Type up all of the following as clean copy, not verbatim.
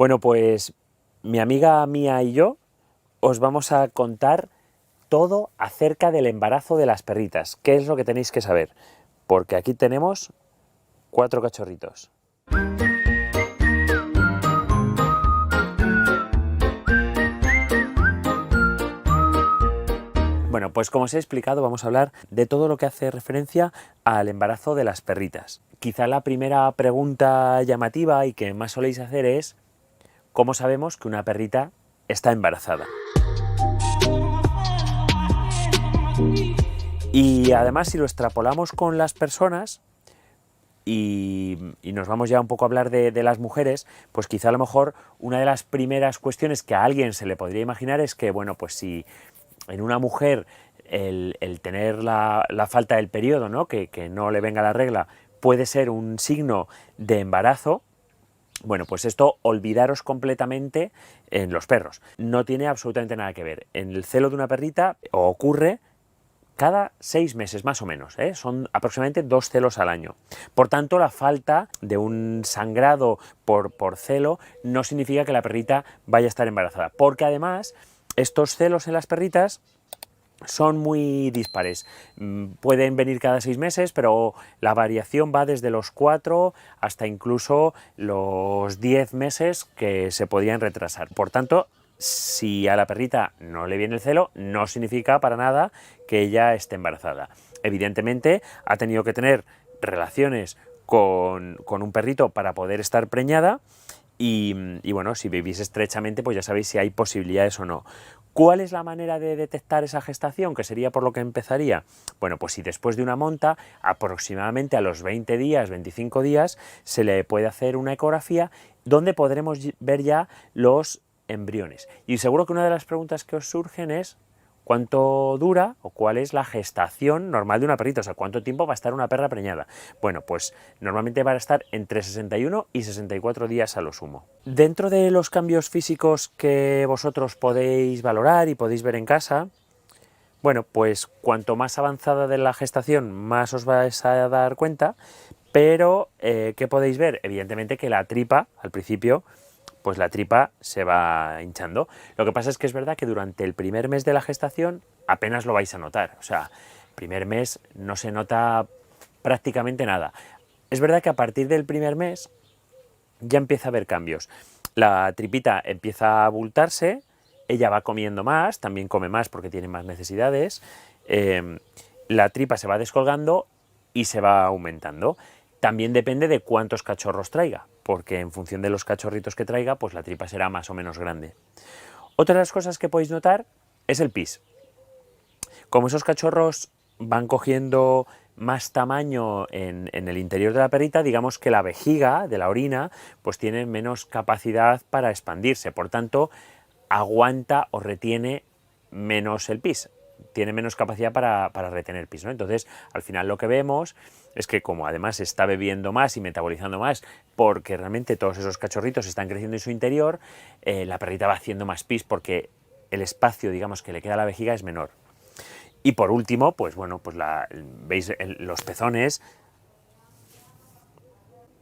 Bueno, pues mi amiga Mía y yo os vamos a contar todo acerca del embarazo de las perritas. ¿Qué es lo que tenéis que saber? Porque aquí tenemos 4 cachorritos. Bueno, pues como os he explicado, vamos a hablar de todo lo que hace referencia al embarazo de las perritas. Quizá la primera pregunta llamativa y que más soléis hacer es ¿cómo sabemos que una perrita está embarazada? Y además, si lo extrapolamos con las personas y nos vamos ya un poco a hablar de las mujeres, pues quizá a lo mejor una de las primeras cuestiones que a alguien se le podría imaginar es que, bueno, pues si en una mujer el tener la falta del periodo, ¿no? Que no le venga la regla, puede ser un signo de embarazo. Bueno, pues esto olvidaros completamente en los perros. No tiene absolutamente nada que ver. En el celo de una perrita ocurre cada 6 meses más o menos, ¿eh? Son aproximadamente 2 celos al año. Por tanto, la falta de un sangrado por celo no significa que la perrita vaya a estar embarazada, porque además estos celos en las perritas son muy dispares. Pueden venir cada 6 meses, pero la variación va desde los 4 hasta incluso los 10 meses que se podían retrasar. Por tanto, si a la perrita no le viene el celo, no significa para nada que ella esté embarazada. Evidentemente, ha tenido que tener relaciones con un perrito para poder estar preñada y bueno, si vivís estrechamente, pues ya sabéis si hay posibilidades o no. ¿Cuál es la manera de detectar esa gestación? Que sería por lo que empezaría. Bueno, pues si después de una monta, aproximadamente a los 20 días, 25 días, se le puede hacer una ecografía donde podremos ver ya los embriones. Y seguro que una de las preguntas que os surgen es ¿cuánto dura o cuál es la gestación normal de una perrita? O sea, ¿cuánto tiempo va a estar una perra preñada? Bueno, pues normalmente va a estar entre 61 y 64 días a lo sumo. Dentro de los cambios físicos que vosotros podéis valorar y podéis ver en casa, bueno, pues cuanto más avanzada de la gestación, más os vais a dar cuenta, pero ¿qué podéis ver? Evidentemente que la tripa, al principio, pues la tripa se va hinchando. Lo que pasa es que es verdad que durante el primer mes de la gestación apenas lo vais a notar. O sea, el primer mes no se nota prácticamente nada. Es verdad que a partir del primer mes ya empieza a haber cambios. La tripita empieza a abultarse, ella va comiendo más, también come más porque tiene más necesidades, la tripa se va descolgando y se va aumentando. También depende de cuántos cachorros traiga, porque en función de los cachorritos que traiga, pues la tripa será más o menos grande. Otra de las cosas que podéis notar es el pis. Como esos cachorros van cogiendo más tamaño en el interior de la perrita, digamos que la vejiga de la orina pues tiene menos capacidad para expandirse, por tanto aguanta o retiene menos el pis, tiene menos capacidad para retener pis, ¿no? Entonces al final lo que vemos es que como además está bebiendo más y metabolizando más porque realmente todos esos cachorritos están creciendo en su interior, la perrita va haciendo más pis porque el espacio, digamos, que le queda a la vejiga es menor. Y por último, pues bueno, pues veis los pezones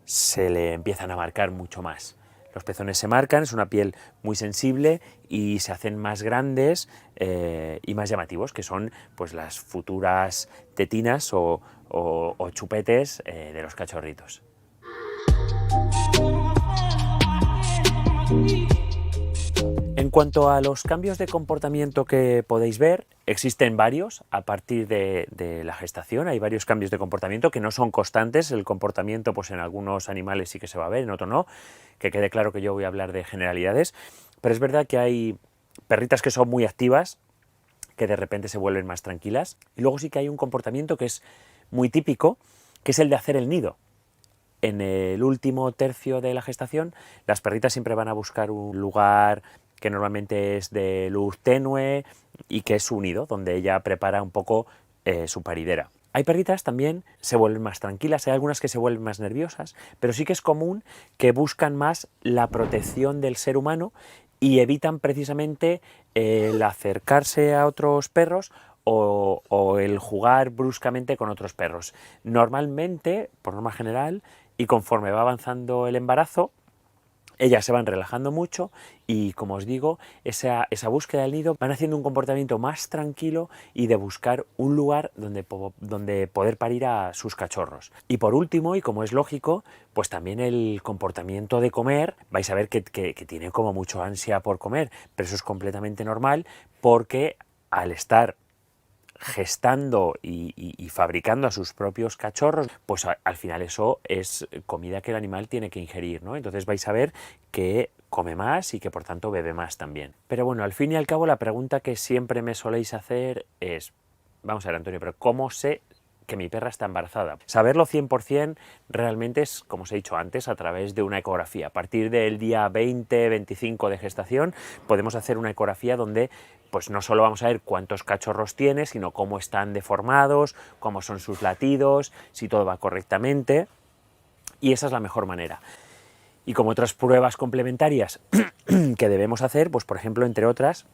se le empiezan a marcar mucho más. Los pezones se marcan, es una piel muy sensible y se hacen más grandes y más llamativos, que son pues las futuras tetinas o chupetes de los cachorritos. En cuanto a los cambios de comportamiento que podéis ver, existen varios a partir de la gestación. Hay varios cambios de comportamiento que no son constantes. El comportamiento, pues en algunos animales sí que se va a ver, en otros no. Que quede claro que yo voy a hablar de generalidades. Pero es verdad que hay perritas que son muy activas, que de repente se vuelven más tranquilas. Y luego sí que hay un comportamiento que es muy típico, que es el de hacer el nido. En el último tercio de la gestación, las perritas siempre van a buscar un lugar que normalmente es de luz tenue y que es su nido, donde ella prepara un poco su paridera. Hay perritas también se vuelven más tranquilas, hay algunas que se vuelven más nerviosas, pero sí que es común que buscan más la protección del ser humano y evitan precisamente el acercarse a otros perros o el jugar bruscamente con otros perros. Normalmente, por norma general, y conforme va avanzando el embarazo, ellas se van relajando mucho y, como os digo, esa búsqueda del nido van haciendo un comportamiento más tranquilo y de buscar un lugar donde poder parir a sus cachorros. Y por último, y como es lógico, pues también el comportamiento de comer, vais a ver que tiene como mucho ansia por comer, pero eso es completamente normal porque al estar gestando y fabricando a sus propios cachorros, pues al final eso es comida que el animal tiene que ingerir, ¿no? Entonces vais a ver que come más y que por tanto bebe más también. Pero bueno, al fin y al cabo la pregunta que siempre me soléis hacer es, vamos a ver, Antonio, pero ¿cómo sé que mi perra está embarazada? Saberlo 100% realmente es, como os he dicho antes, a través de una ecografía. A partir del día 20-25 de gestación podemos hacer una ecografía donde pues no solo vamos a ver cuántos cachorros tiene, sino cómo están deformados, cómo son sus latidos, si todo va correctamente, y esa es la mejor manera. Y como otras pruebas complementarias que debemos hacer, pues por ejemplo, entre otras,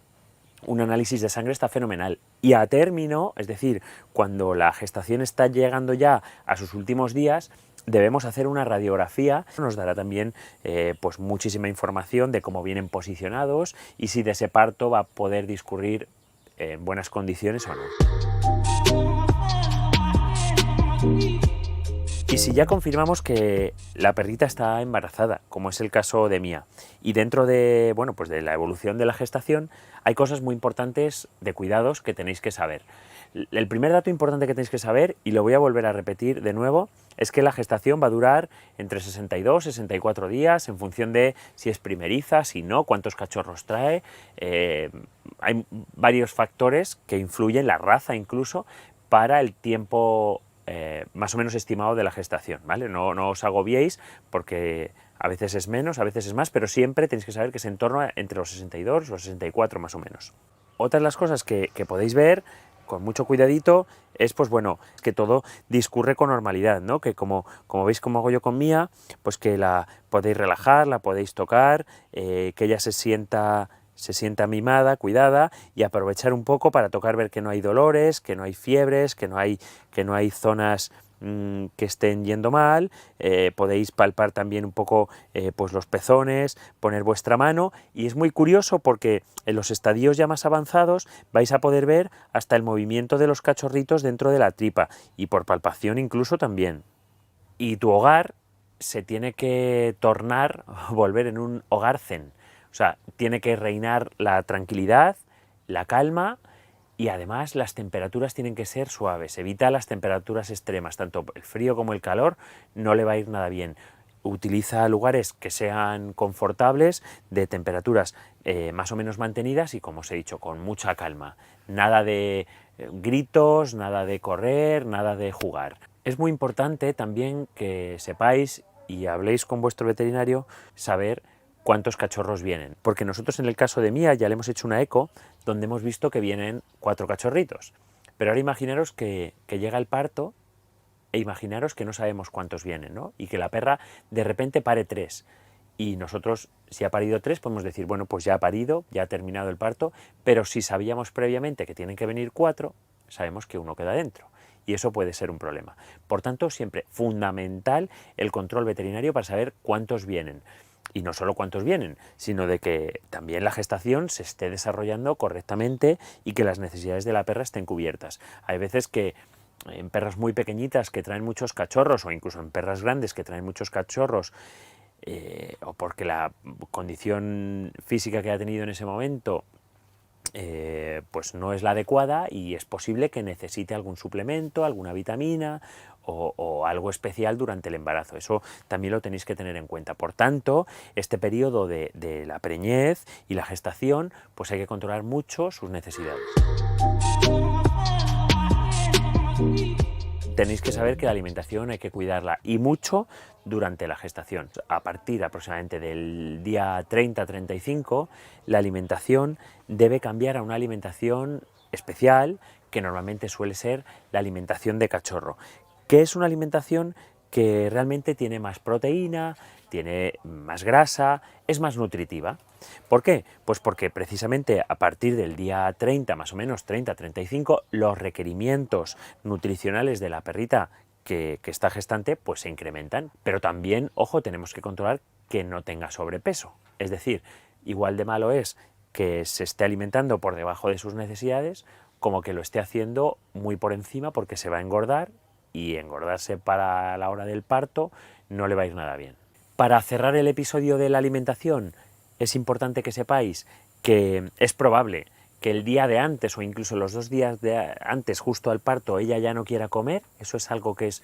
un análisis de sangre está fenomenal. Y a término, es decir, cuando la gestación está llegando ya a sus últimos días, debemos hacer una radiografía. Nos dará también pues muchísima información de cómo vienen posicionados y si de ese parto va a poder discurrir en buenas condiciones o no. Y si ya confirmamos que la perrita está embarazada, como es el caso de Mía, y dentro de, bueno, pues de la evolución de la gestación, hay cosas muy importantes de cuidados que tenéis que saber. El primer dato importante que tenéis que saber, y lo voy a volver a repetir de nuevo, es que la gestación va a durar entre 62 y 64 días en función de si es primeriza, si no, cuántos cachorros trae. Hay varios factores que influyen, la raza incluso, para el tiempo más o menos estimado de la gestación, ¿vale? No os agobiéis porque a veces es menos, a veces es más, pero siempre tenéis que saber que es en torno a entre los 62 y los 64 más o menos. Otra de las cosas que podéis ver con mucho cuidadito es, pues bueno, que todo discurre con normalidad, ¿no? Que como veis como hago yo con Mía, pues que la podéis relajar, la podéis tocar, que ella se sienta mimada, cuidada, y aprovechar un poco para tocar, ver que no hay dolores, que no hay fiebres, que no hay zonas que estén yendo mal. Podéis palpar también un poco pues los pezones, poner vuestra mano, y es muy curioso porque en los estadios ya más avanzados vais a poder ver hasta el movimiento de los cachorritos dentro de la tripa y por palpación incluso también. Y tu hogar se tiene que tornar, volver en un hogar zen. O sea, tiene que reinar la tranquilidad, la calma, y además las temperaturas tienen que ser suaves. Evita las temperaturas extremas, tanto el frío como el calor no le va a ir nada bien. Utiliza lugares que sean confortables, de temperaturas más o menos mantenidas y, como os he dicho, con mucha calma. Nada de gritos, nada de correr, nada de jugar. Es muy importante también que sepáis y habléis con vuestro veterinario, saber cuántos cachorros vienen, porque nosotros en el caso de Mía ya le hemos hecho una eco donde hemos visto que vienen 4 cachorritos, pero ahora imaginaros que llega el parto e imaginaros que no sabemos cuántos vienen, ¿no? Y que la perra de repente pare 3 y nosotros, si ha parido 3, podemos decir, bueno, pues ya ha parido, ya ha terminado el parto, pero si sabíamos previamente que tienen que venir 4, sabemos que uno queda dentro. Y eso puede ser un problema. Por tanto, siempre fundamental el control veterinario para saber cuántos vienen. Y no solo cuántos vienen, sino de que también la gestación se esté desarrollando correctamente y que las necesidades de la perra estén cubiertas. Hay veces que en perras muy pequeñitas que traen muchos cachorros, o incluso en perras grandes que traen muchos cachorros, o porque la condición física que ha tenido en ese momento pues no es la adecuada, y es posible que necesite algún suplemento, alguna vitamina o algo especial durante el embarazo. Eso también lo tenéis que tener en cuenta. Por tanto, este periodo de la preñez y la gestación, pues hay que controlar mucho sus necesidades. Tenéis que saber que la alimentación hay que cuidarla, y mucho durante la gestación. A partir aproximadamente del día 30-35, la alimentación debe cambiar a una alimentación especial, que normalmente suele ser la alimentación de cachorro, que es una alimentación que realmente tiene más proteína, tiene más grasa, es más nutritiva. ¿Por qué? Pues porque precisamente a partir del día 30, más o menos 30-35, los requerimientos nutricionales de la perrita que está gestante pues se incrementan. Pero también, ojo, tenemos que controlar que no tenga sobrepeso. Es decir, igual de malo es que se esté alimentando por debajo de sus necesidades como que lo esté haciendo muy por encima, porque se va a engordar, y engordarse para la hora del parto no le va a ir nada bien. Para cerrar el episodio de la alimentación, es importante que sepáis que es probable que el día de antes o incluso los 2 días de antes, justo al parto, ella ya no quiera comer. Eso es algo que es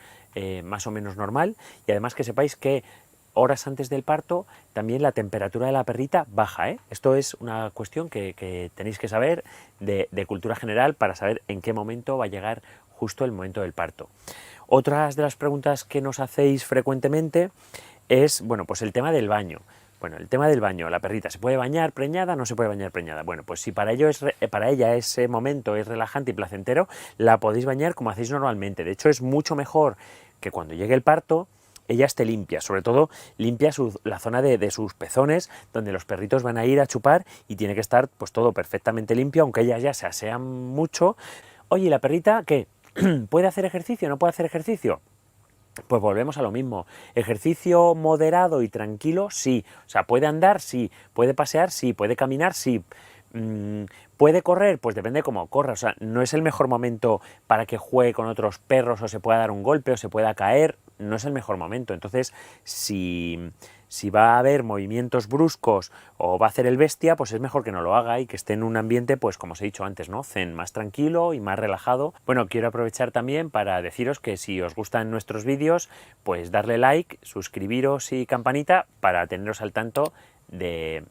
más o menos normal. Y además que sepáis que horas antes del parto también la temperatura de la perrita baja, ¿eh? Esto es una cuestión que tenéis que saber de cultura general para saber en qué momento va a llegar justo el momento del parto. Otras de las preguntas que nos hacéis frecuentemente es, bueno, pues el tema del baño. Bueno, el tema del baño, la perrita, ¿se puede bañar preñada? ¿No se puede bañar preñada? Bueno, pues si para ella ese momento es relajante y placentero, la podéis bañar como hacéis normalmente. De hecho, es mucho mejor que cuando llegue el parto ella esté limpia, sobre todo limpia la zona de sus pezones, donde los perritos van a ir a chupar, y tiene que estar pues todo perfectamente limpio, aunque ellas ya se asean mucho. Oye, ¿y la perrita qué? ¿Puede hacer ejercicio? ¿No puede hacer ejercicio? Pues volvemos a lo mismo. Ejercicio moderado y tranquilo, sí. O sea, ¿puede andar? Sí. ¿Puede pasear? Sí. ¿Puede caminar? Sí. ¿Puede correr? Pues depende cómo corra. O sea, no es el mejor momento para que juegue con otros perros, o se pueda dar un golpe, o se pueda caer. No es el mejor momento. Entonces, si va a haber movimientos bruscos o va a hacer el bestia, pues es mejor que no lo haga y que esté en un ambiente, pues como os he dicho antes, ¿no? Zen, más tranquilo y más relajado. Bueno, quiero aprovechar también para deciros que si os gustan nuestros vídeos, pues darle like, suscribiros y campanita para teneros al tanto de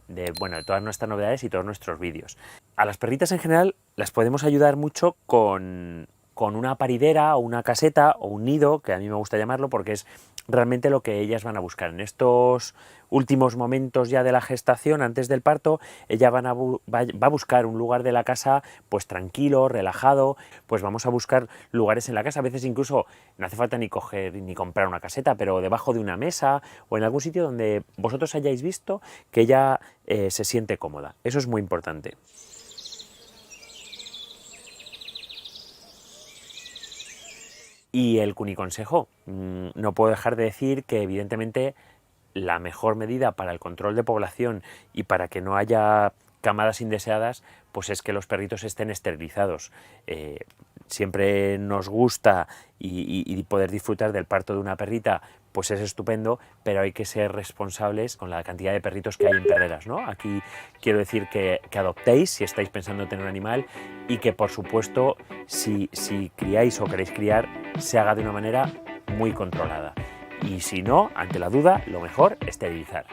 todas nuestras novedades y todos nuestros vídeos. A las perritas en general las podemos ayudar mucho con una paridera o una caseta o un nido, que a mí me gusta llamarlo, porque es realmente lo que ellas van a buscar. En estos últimos momentos ya de la gestación, antes del parto, ella va a buscar un lugar de la casa pues tranquilo, relajado. Pues vamos a buscar lugares en la casa, a veces incluso no hace falta ni coger ni comprar una caseta, pero debajo de una mesa o en algún sitio donde vosotros hayáis visto que ella se siente cómoda. Eso es muy importante. Y el cuniconsejo, no puedo dejar de decir que evidentemente la mejor medida para el control de población y para que no haya camadas indeseadas, pues es que los perritos estén esterilizados. Siempre nos gusta y poder disfrutar del parto de una perrita, pues es estupendo, pero hay que ser responsables con la cantidad de perritos que hay en perreras, ¿no? Aquí quiero decir que adoptéis si estáis pensando en tener un animal, y que por supuesto si criáis o queréis criar, se haga de una manera muy controlada. Y si no, ante la duda, lo mejor es esterilizar.